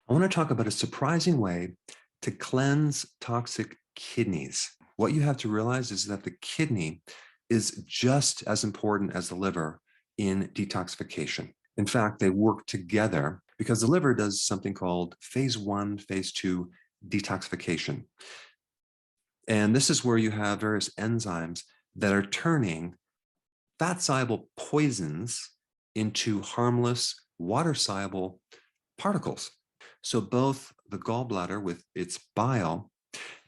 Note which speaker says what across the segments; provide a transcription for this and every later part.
Speaker 1: I want to talk about a surprising way to cleanse toxic kidneys. What you have to realize is that the kidney is just as important as the liver in detoxification. In fact, they work together because the liver does something called phase 1, phase 2 detoxification. And this is where you have various enzymes that are turning fat-soluble poisons into harmless, water-soluble particles. So both the gallbladder with its bile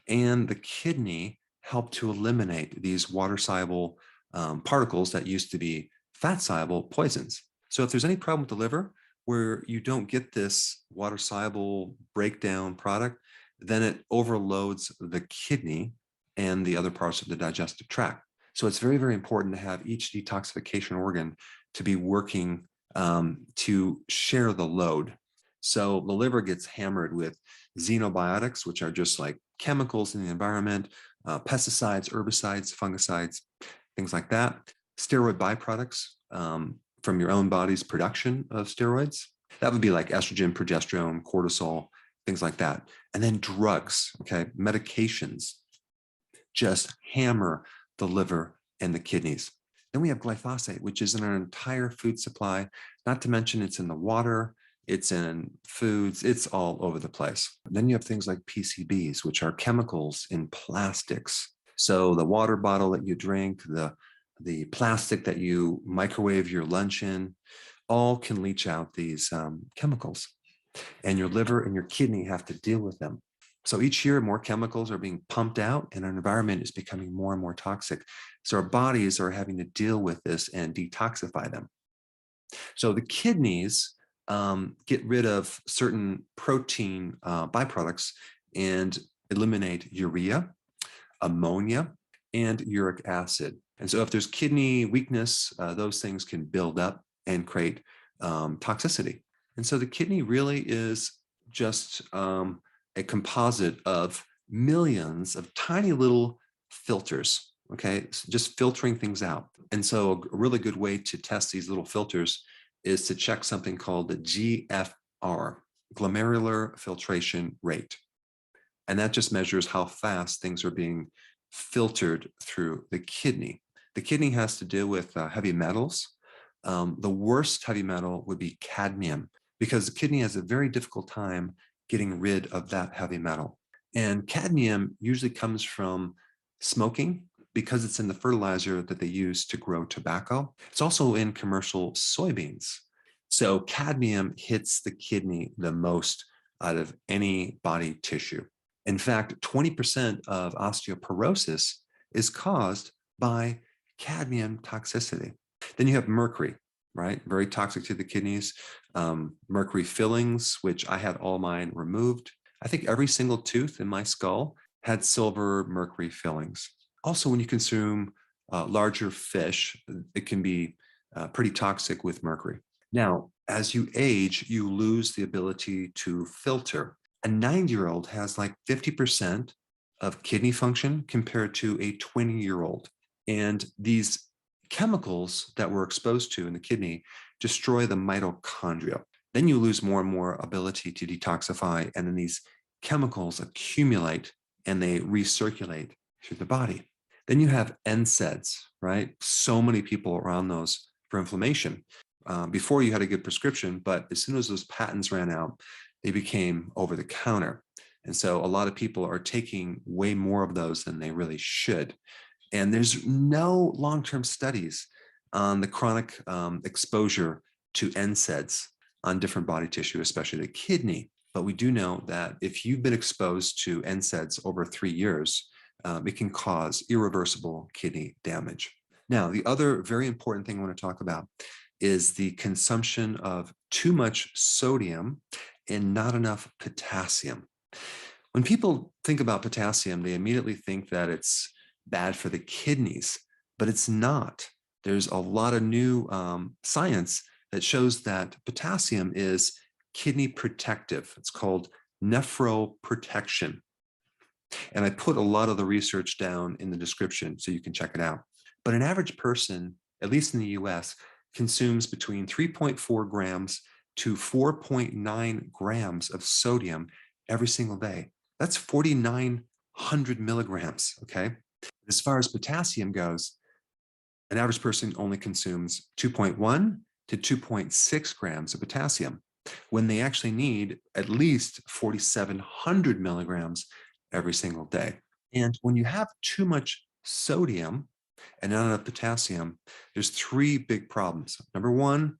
Speaker 1: and the kidney help to eliminate these water-soluble particles that used to be fat-soluble poisons. So if there's any problem with the liver where you don't get this water-soluble breakdown product, then it overloads the kidney and the other parts of the digestive tract. So it's very, very important to have each detoxification organ to be working to share the load. So the liver gets hammered with xenobiotics, which are just like chemicals in the environment, pesticides, herbicides, fungicides, things like that. Steroid byproducts from your own body's production of steroids. That would be like estrogen, progesterone, cortisol, things like that. And then drugs, okay, medications just hammer the liver and the kidneys. Then we have glyphosate, which is in our entire food supply, not to mention it's in the water, it's in foods, it's all over the place. Then you have things like PCBs, which are chemicals in plastics. So the water bottle that you drink, the plastic that you microwave your lunch in, all can leach out these chemicals. And your liver and your kidney have to deal with them. So each year, more chemicals are being pumped out and our environment is becoming more and more toxic. So our bodies are having to deal with this and detoxify them. So the kidneys get rid of certain protein byproducts and eliminate urea, ammonia, and uric acid. And so if there's kidney weakness, those things can build up and create toxicity. And so the kidney really is just a composite of millions of tiny little filters, okay? So just filtering things out. And so a really good way to test these little filters is to check something called the GFR, glomerular filtration rate. And that just measures how fast things are being filtered through the kidney. The kidney has to deal with heavy metals. The worst heavy metal would be cadmium, because the kidney has a very difficult time getting rid of that heavy metal. And cadmium usually comes from smoking because it's in the fertilizer that they use to grow tobacco. It's also in commercial soybeans. So cadmium hits the kidney the most out of any body tissue. In fact, 20% of osteoporosis is caused by cadmium toxicity. Then you have mercury, right? Very toxic to the kidneys. Mercury fillings, which I had all mine removed. I think every single tooth in my skull had silver mercury fillings. Also, when you consume larger fish, it can be pretty toxic with mercury. Now, as you age, you lose the ability to filter. A 90-year-old has like 50% of kidney function compared to a 20-year-old. And these chemicals that we're exposed to in the kidney destroy the mitochondria. Then you lose more and more ability to detoxify, and then these chemicals accumulate and they recirculate through the body. Then you have NSAIDs, right? So many people are on those for inflammation. Before you had a good prescription, but as soon as those patents ran out, they became over the counter. And so a lot of people are taking way more of those than they really should. And there's no long-term studies on the chronic exposure to NSAIDs on different body tissue, especially the kidney. But we do know that if you've been exposed to NSAIDs over 3 years, it can cause irreversible kidney damage. Now, the other very important thing I want to talk about is the consumption of too much sodium and not enough potassium. When people think about potassium, they immediately think that it's bad for the kidneys, but it's not. There's a lot of new science that shows that potassium is kidney protective. It's called nephroprotection. And I put a lot of the research down in the description so you can check it out. But an average person, at least in the US, consumes between 3.4 grams to 4.9 grams of sodium every single day. That's 4,900 milligrams, okay? As far as potassium goes, an average person only consumes 2.1 to 2.6 grams of potassium when they actually need at least 4,700 milligrams every single day. And when you have too much sodium and not enough potassium, there's three big problems. Number one,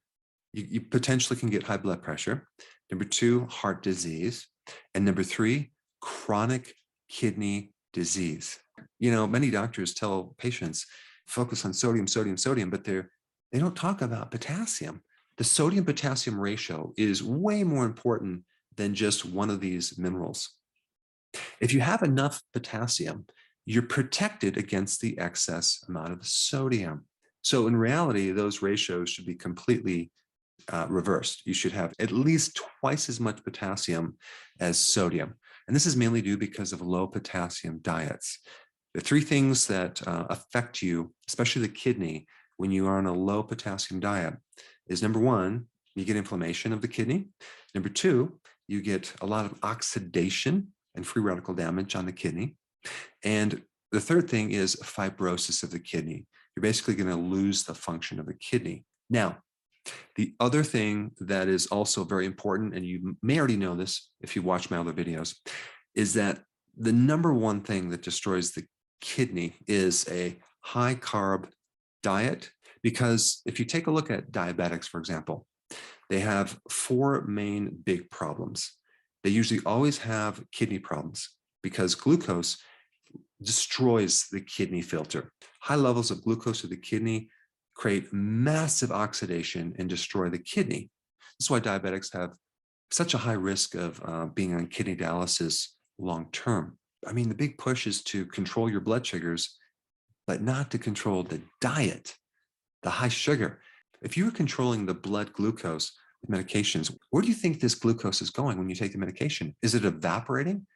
Speaker 1: you potentially can get high blood pressure. Number two, heart disease. And number three, chronic kidney disease. You know, many doctors tell patients, focus on sodium, sodium, sodium, but they don't talk about potassium. The sodium-potassium ratio is way more important than just one of these minerals. If you have enough potassium, you're protected against the excess amount of sodium. So in reality, those ratios should be completely reversed. You should have at least twice as much potassium as sodium. And this is mainly due because of low potassium diets. The three things that affect you, especially the kidney, when you are on a low potassium diet is number one, you get inflammation of the kidney. Number two, you get a lot of oxidation and free radical damage on the kidney. And the third thing is fibrosis of the kidney. You're basically going to lose the function of the kidney. Now, the other thing that is also very important, and you may already know this if you watch my other videos, is that the number one thing that destroys the kidney is a high carb diet. Because if you take a look at diabetics, for example, they have four main big problems. They usually always have kidney problems because glucose destroys the kidney filter. High levels of glucose in the kidney create massive oxidation and destroy the kidney. This is why diabetics have such a high risk of being on kidney dialysis long term. I mean, the big push is to control your blood sugars, but not to control the diet, the high sugar. If you are controlling the blood glucose with medications, where do you think this glucose is going when you take the medication? Is it evaporating?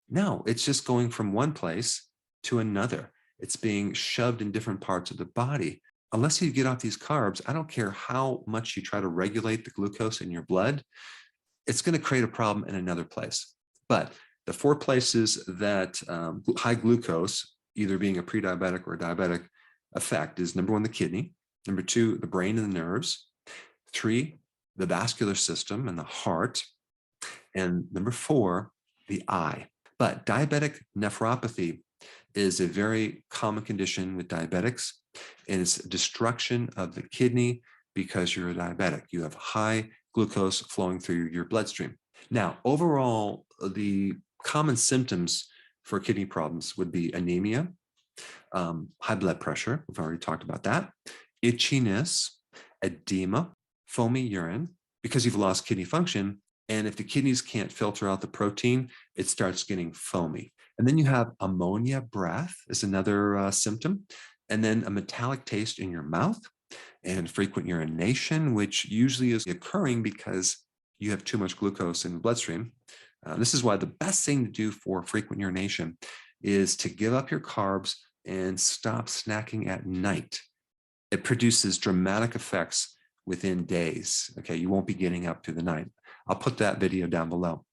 Speaker 1: No, it's just going from one place to another. It's being shoved in different parts of the body. Unless you get off these carbs, I don't care how much you try to regulate the glucose in your blood, it's going to create a problem in another place. But the four places that high glucose, either being a pre-diabetic or a diabetic effect, is number one, the kidney. Number two, the brain and the nerves. Three, the vascular system and the heart. And number four, the eye. But diabetic nephropathy is a very common condition with diabetics, and it's destruction of the kidney because you're a diabetic. You have high glucose flowing through your bloodstream. Now, overall, the common symptoms for kidney problems would be anemia, high blood pressure, we've already talked about that, itchiness, edema, foamy urine, because you've lost kidney function. And if the kidneys can't filter out the protein, it starts getting foamy. And then you have ammonia breath is another symptom. And then a metallic taste in your mouth and frequent urination, which usually is occurring because you have too much glucose in the bloodstream. This is why the best thing to do for frequent urination is to give up your carbs and stop snacking at night. It produces dramatic effects within days. Okay, you won't be getting up through the night. I'll put that video down below.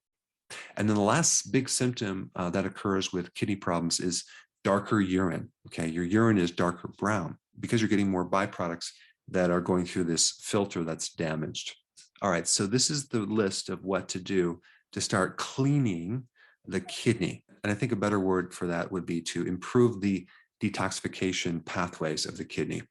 Speaker 1: And then the last big symptom that occurs with kidney problems is darker urine. Okay, your urine is darker brown because you're getting more byproducts that are going through this filter that's damaged. All right, so this is the list of what to do to start cleaning the kidney. And I think a better word for that would be to improve the detoxification pathways of the kidney.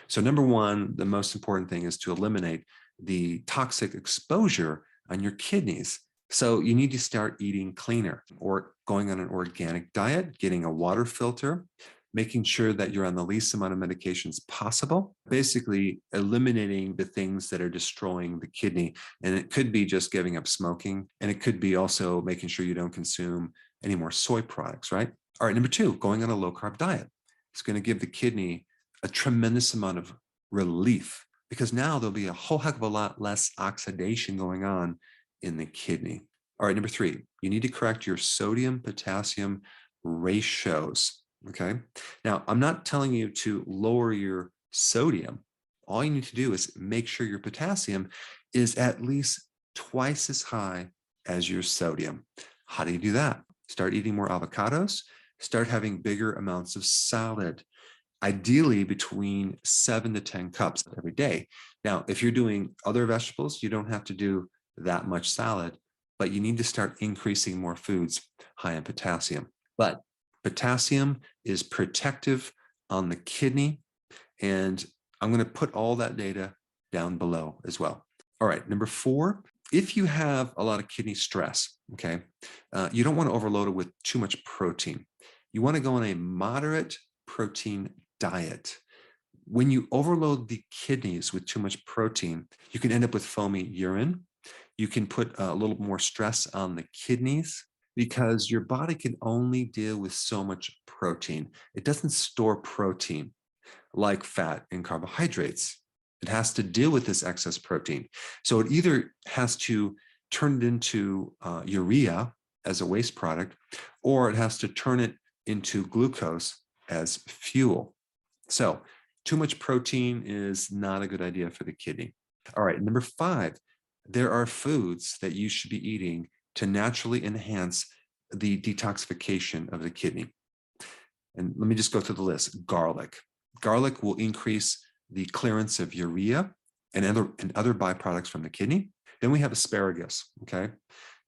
Speaker 1: So number one, the most important thing is to eliminate the toxic exposure on your kidneys. So you need to start eating cleaner or going on an organic diet, getting a water filter, making sure that you're on the least amount of medications possible, basically eliminating the things that are destroying the kidney. And it could be just giving up smoking, and it could be also making sure you don't consume any more soy products, right? All right, number two, going on a low-carb diet. It's going to give the kidney a tremendous amount of relief because now there'll be a whole heck of a lot less oxidation going on in the kidney. All right, number three, you need to correct your sodium-potassium ratios, okay? Now, I'm not telling you to lower your sodium. All you need to do is make sure your potassium is at least twice as high as your sodium. How do you do that? Start eating more avocados, start having bigger amounts of salad, ideally between 7 to 10 cups every day. Now, if you're doing other vegetables, you don't have to do that much salad, but you need to start increasing more foods high in potassium. But potassium is protective on the kidney, and I'm going to put all that data down below as well. All right, number 4, if you have a lot of kidney stress, okay, you don't want to overload it with too much protein. You want to go on a moderate protein diet. When you overload the kidneys with too much protein, you can end up with foamy urine. You can put a little more stress on the kidneys because your body can only deal with so much protein. It doesn't store protein like fat and carbohydrates. It has to deal with this excess protein. So it either has to turn it into urea as a waste product, or it has to turn it into glucose as fuel. So too much protein is not a good idea for the kidney. All right, number 5, there are foods that you should be eating to naturally enhance the detoxification of the kidney. And let me just go through the list. Garlic. Garlic will increase the clearance of urea and other byproducts from the kidney. Then we have asparagus, okay?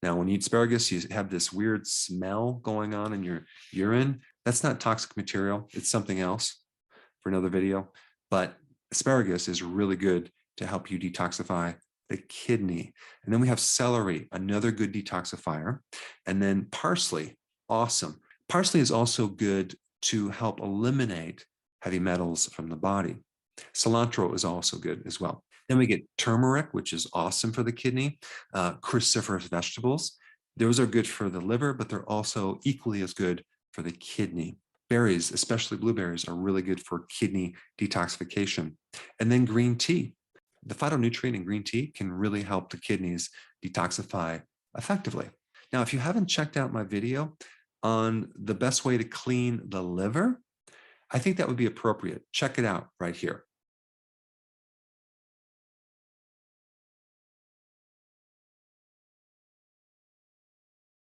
Speaker 1: Now, when you eat asparagus, you have this weird smell going on in your urine. That's not toxic material. It's something else for another video. But asparagus is really good to help you detoxify the kidney. And then we have celery, another good detoxifier. And then parsley, awesome. Parsley is also good to help eliminate heavy metals from the body. Cilantro is also good as well. Then we get turmeric, which is awesome for the kidney. Cruciferous vegetables. Those are good for the liver, but they're also equally as good for the kidney. Berries, especially blueberries, are really good for kidney detoxification. And then green tea. The phytonutrient in green tea can really help the kidneys detoxify effectively. Now, if you haven't checked out my video on the best way to clean the liver, I think that would be appropriate. Check it out right here.